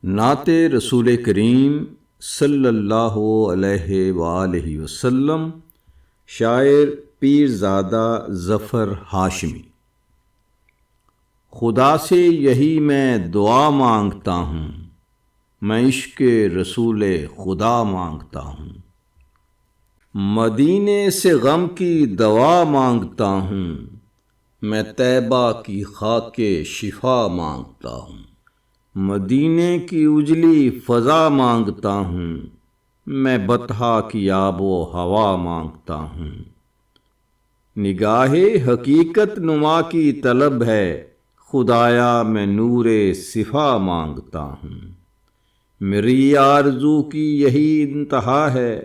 نعت رسول کریم صلی اللہ علیہ وآلہ وسلم، شاعر پیرزادہ ظفر ہاشمی۔ خدا سے یہی میں دعا مانگتا ہوں، میں عشق رسول خدا مانگتا ہوں۔ مدینے سے غم کی دوا مانگتا ہوں، میں طیبہ کی خاک شفا مانگتا ہوں۔ مدینے کی اجلی فضا مانگتا ہوں، میں بطحا کی آب و ہوا مانگتا ہوں۔ نگاہ حقیقت نما کی طلب ہے، خدایا میں نور صفا مانگتا ہوں۔ میری آرزو کی یہی انتہا ہے،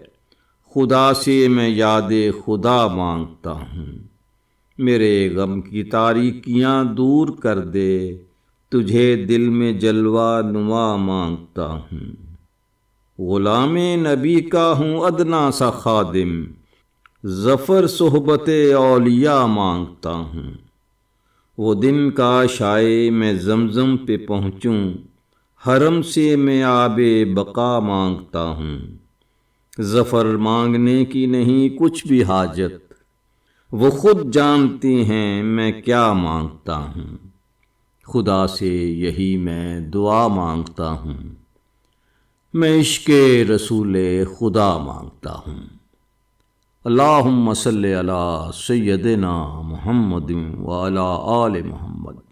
خدا سے میں یاد خدا مانگتا ہوں۔ میرے غم کی تاریکیاں دور کر دے، تجھے دل میں جلوہ نما مانگتا ہوں۔ غلام نبی کا ہوں ادنا سا خادم، ظفر صحبت اولیاء مانگتا ہوں۔ وہ دن کاش آئے میں زمزم پہ پہنچوں، حرم سے میں آب بقا مانگتا ہوں۔ ظفر مانگنے کی نہیں کچھ بھی حاجت، وہ خود جانتی ہیں میں کیا مانگتا ہوں۔ خدا سے یہی میں دعا مانگتا ہوں، میں عشق رسول خدا مانگتا ہوں۔ اللہم صلی علی سیدنا محمد وعلی آل محمد۔